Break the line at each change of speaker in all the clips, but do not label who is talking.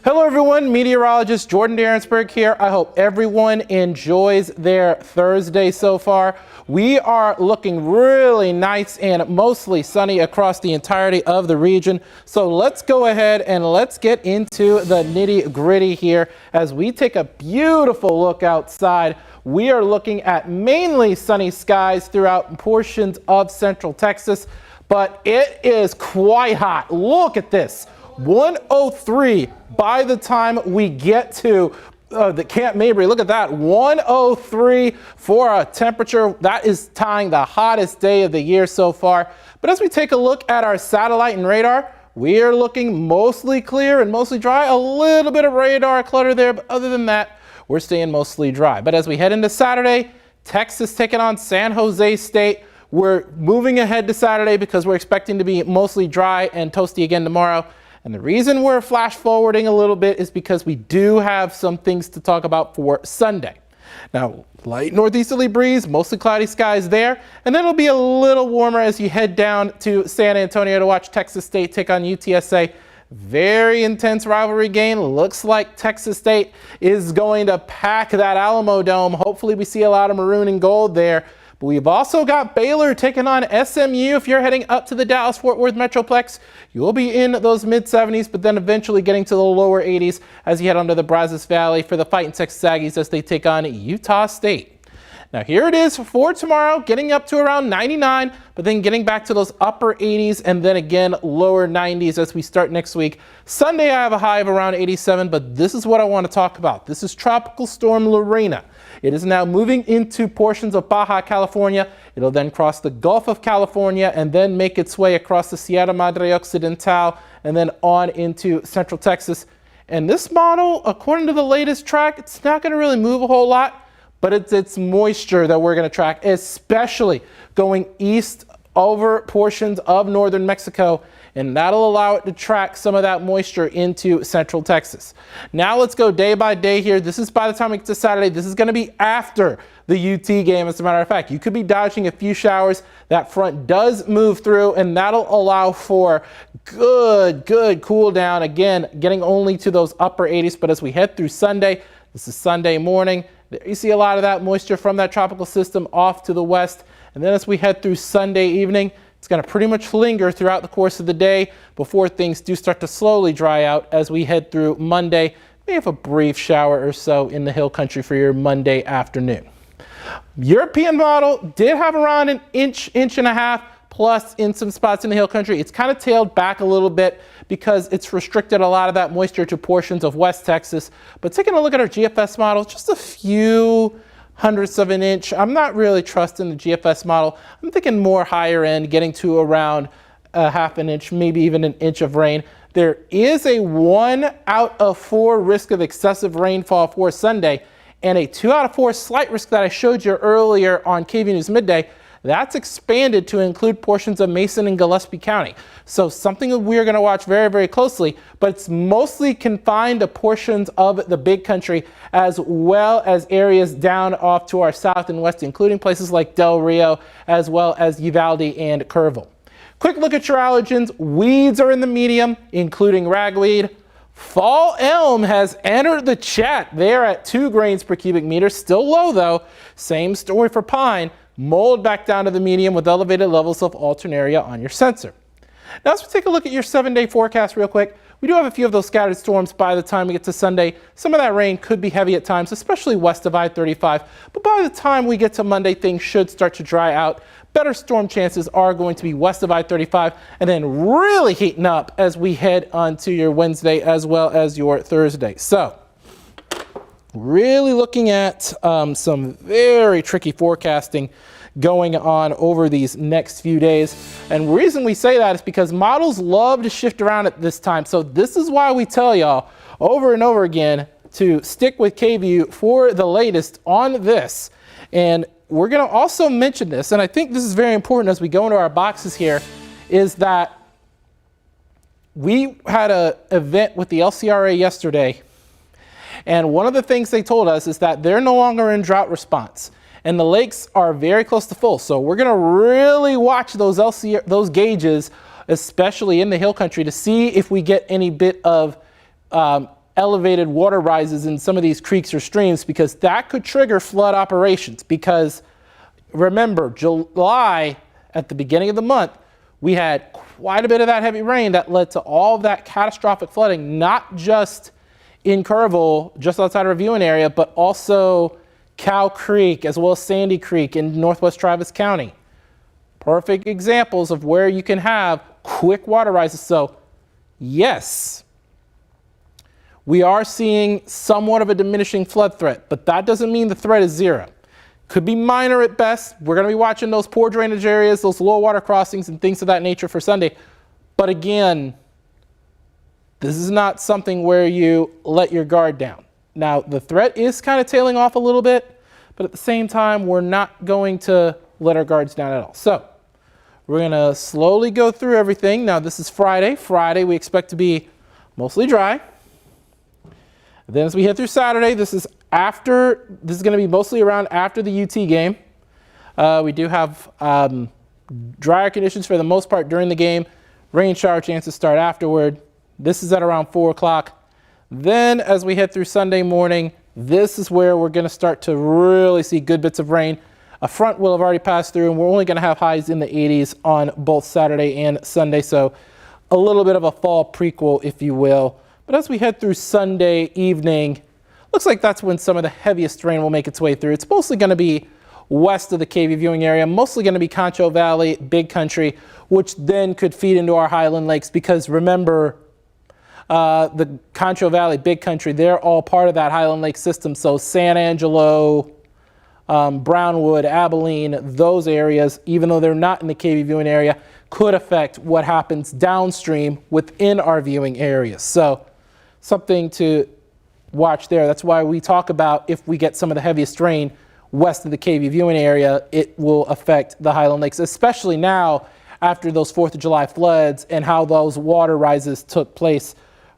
Hello everyone, meteorologist Jordan Darensberg here. I hope everyone enjoys their Thursday so far. We are looking really nice and mostly sunny across the entirety of the region. So let's go ahead and let's get into the nitty-gritty here as we take a beautiful look outside. We are looking at mainly sunny skies throughout portions of central Texas, but it is quite hot. Look at this. 103 by the time we get to the Camp Mabry. Look at that, 103 for a temperature. That is tying the hottest day of the year so far. But as we take a look at our satellite and radar, we are looking mostly clear and mostly dry. A little bit of radar clutter there, but other than that, we're staying mostly dry. But as we head into Saturday, Texas taking on San Jose State. We're moving ahead to Saturday because we're expecting to be mostly dry and toasty again tomorrow. And the reason we're flash forwarding a little bit is because we do have some things to talk about for Sunday. Now, light northeasterly breeze, mostly cloudy skies there, and then it'll be a little warmer as you head down to San Antonio to watch Texas State take on UTSA. Very intense rivalry game. Looks like Texas State is going to pack that Alamo Dome. Hopefully we see a lot of maroon and gold there. But we've also got Baylor taking on SMU. If you're heading up to the Dallas-Fort Worth Metroplex, you'll be in those mid-70s, but then eventually getting to the lower 80s as you head onto the Brazos Valley for the Fighting Texas Aggies as they take on Utah State. Now here it is for tomorrow, getting up to around 99, but then getting back to those upper 80s and then again lower 90s as we start next week. Sunday I have a high of around 87, but this is what I want to talk about. This is Tropical Storm Lorena. It is now moving into portions of Baja California. It'll then cross the Gulf of California and then make its way across the Sierra Madre Occidental and then on into central Texas. And this model, according to the latest track, it's not going to really move a whole lot, but it's moisture that we're going to track, especially going east over portions of northern Mexico, and that'll allow it to track some of that moisture into central Texas. Now let's go day by day here. This is by the time we get to Saturday. This is going to be after the UT game, as a matter of fact. You could be dodging a few showers. That front does move through, and that'll allow for good cool down. Again, getting only to those upper 80s, but as we head through Sunday, this is Sunday morning, you see a lot of that moisture from that tropical system off to the west. And then as we head through Sunday evening, it's going to pretty much linger throughout the course of the day before things do start to slowly dry out as we head through Monday. May have a brief shower or so in the hill country for your Monday afternoon. European model did have around an inch and a half plus in some spots in the hill country. It's kind of tailed back a little bit because it's restricted a lot of that moisture to portions of West Texas. But taking a look at our GFS model, just a few hundredths of an inch. I'm not really trusting the GFS model. I'm thinking more higher end, getting to around a half an inch, maybe even an inch of rain. There is a 1 out of 4 risk of excessive rainfall for Sunday and a 2 out of 4 slight risk that I showed you earlier on KV News Midday. That's expanded to include portions of Mason and Gillespie County. So something that we're going to watch very closely, but it's mostly confined to portions of the big country as well as areas down off to our south and west, including places like Del Rio, as well as Uvalde and Kerrville. Quick look at your allergens. Weeds are in the medium, including ragweed. Fall elm has entered the chat. They're at 2 grains per cubic meter, still low though. Same story for pine. Mold back down to the medium with elevated levels of alternaria on your sensor. Now let's take a look at your 7-day forecast real quick. We do have a few of those scattered storms by the time we get to Sunday. Some of that rain could be heavy at times, especially west of I-35. But by the time we get to Monday, things should start to dry out. Better storm chances are going to be west of I-35 and then really heating up as we head onto your Wednesday as well as your Thursday. So really looking at some very tricky forecasting going on over these next few days. And the reason we say that is because models love to shift around at this time. So this is why we tell y'all over and over again to stick with KVU for the latest on this. And we're going to also mention this, and I think this is very important as we go into our boxes here, is that we had an event with the LCRA yesterday. And one of the things they told us is that they're no longer in drought response. And the lakes are very close to full. So we're going to really watch those gauges, especially in the hill country, to see if we get any bit of elevated water rises in some of these creeks or streams, because that could trigger flood operations. Because remember, July, at the beginning of the month, we had quite a bit of that heavy rain that led to all of that catastrophic flooding, not just in Kerrville, just outside of our viewing area, but also Cow Creek, as well as Sandy Creek in northwest Travis County. Perfect examples of where you can have quick water rises. So yes, we are seeing somewhat of a diminishing flood threat, but that doesn't mean the threat is zero. Could be minor at best. We're going to be watching those poor drainage areas, those low water crossings and things of that nature for Sunday. But again, this is not something where you let your guard down. Now, the threat is kind of tailing off a little bit, but at the same time, we're not going to let our guards down at all. So we're going to slowly go through everything. Now, this is Friday. Friday, we expect to be mostly dry. Then as we head through Saturday, this is going to be mostly around after the UT game. We do have drier conditions for the most part during the game. Rain shower chances start afterward. This is at around 4 o'clock. Then as we head through Sunday morning, this is where we're going to start to really see good bits of rain. A front will have already passed through, and we're only going to have highs in the 80s on both Saturday and Sunday. So a little bit of a fall prequel, if you will. But as we head through Sunday evening, looks like that's when some of the heaviest rain will make its way through. It's mostly going to be west of the KV viewing area, mostly going to be Concho Valley, Big Country, which then could feed into our Highland Lakes, because remember, the Concho Valley, Big Country, they're all part of that Highland Lake system. So San Angelo, Brownwood, Abilene, those areas, even though they're not in the KV viewing area, could affect what happens downstream within our viewing areas. So something to watch there. That's why we talk about, if we get some of the heaviest rain west of the KV viewing area, it will affect the Highland Lakes, especially now after those 4th of July floods and how those water rises took place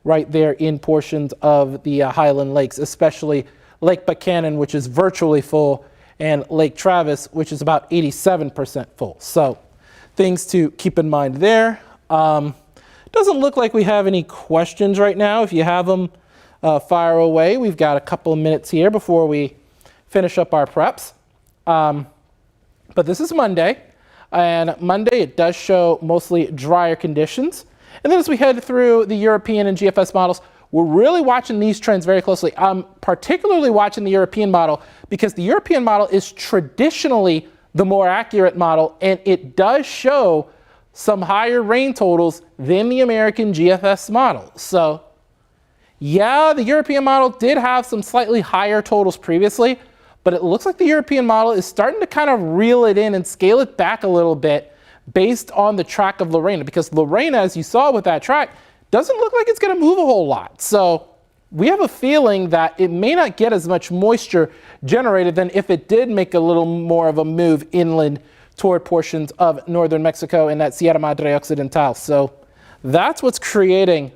right there in portions of the Highland Lakes, especially Lake Buchanan, which is virtually full, and Lake Travis, which is about 87% full. So things to keep in mind there. Doesn't look like we have any questions right now. If you have them, fire away. We've got a couple of minutes here before we finish up our preps. But this is Monday, and Monday it does show mostly drier conditions. And then as we head through the European and GFS models, we're really watching these trends very closely. I'm particularly watching the European model because the European model is traditionally the more accurate model, and it does show some higher rain totals than the American GFS model. So yeah, the European model did have some slightly higher totals previously, but it looks like the European model is starting to kind of reel it in and scale it back a little bit based on the track of Lorena, because Lorena, as you saw with that track, doesn't look like it's going to move a whole lot. So we have a feeling that it may not get as much moisture generated than if it did make a little more of a move inland toward portions of northern Mexico and that Sierra Madre Occidental. So that's what's creating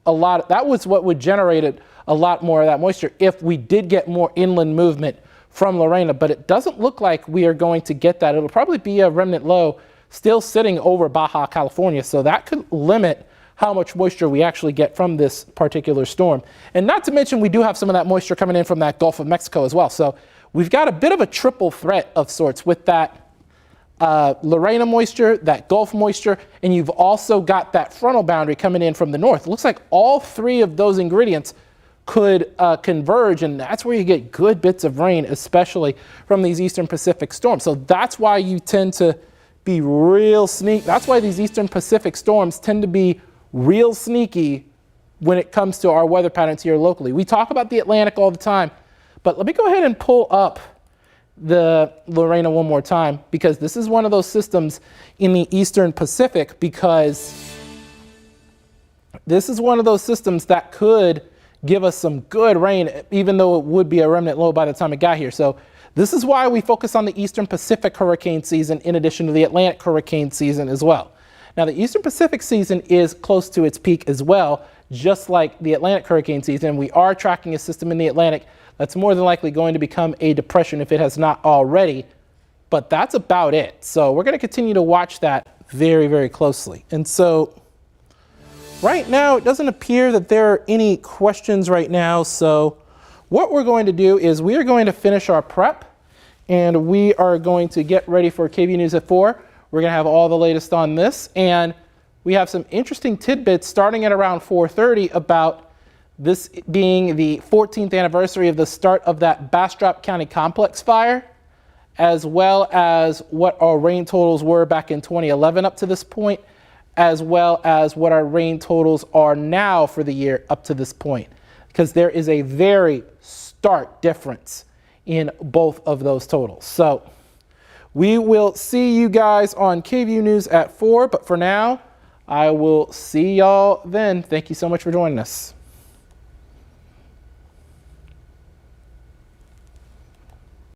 a lot. That was what would generate a lot more of that moisture if we did get more inland movement from Lorena. But it doesn't look like we are going to get that. It'll probably be a remnant low still sitting over Baja California. So that could limit how much moisture we actually get from this particular storm. And not to mention, we do have some of that moisture coming in from that Gulf of Mexico as well. So we've got a bit of a triple threat of sorts with that Lorena moisture, that Gulf moisture, and you've also got that frontal boundary coming in from the north. It looks like all three of those ingredients could converge, and that's where you get good bits of rain, especially from these Eastern Pacific storms. So that's why you tend to be real sneaky. That's why these Eastern Pacific storms tend to be real sneaky when it comes to our weather patterns here locally. We talk about the Atlantic all the time, but let me go ahead and pull up the Lorena one more time, because this is one of those systems in the Eastern Pacific, because this is one of those systems that could give us some good rain, even though it would be a remnant low by the time it got here. So this is why we focus on the Eastern Pacific hurricane season in addition to the Atlantic hurricane season as well. Now, the Eastern Pacific season is close to its peak as well, just like the Atlantic hurricane season. We are tracking a system in the Atlantic that's more than likely going to become a depression if it has not already, but that's about it. So we're going to continue to watch that very, very closely. And so right now, it doesn't appear that there are any questions right now. So what we're going to do is we are going to finish our prep and we are going to get ready for KVUE News at 4. We're going to have all the latest on this. And we have some interesting tidbits starting at around 4:30 about this being the 14th anniversary of the start of that Bastrop County Complex fire, as well as what our rain totals were back in 2011 up to this point, as well as what our rain totals are now for the year up to this point, because there is a very stark difference in both of those totals. So we will see you guys on KVUE News at 4, but for now, I will see y'all then. Thank you so much for joining us.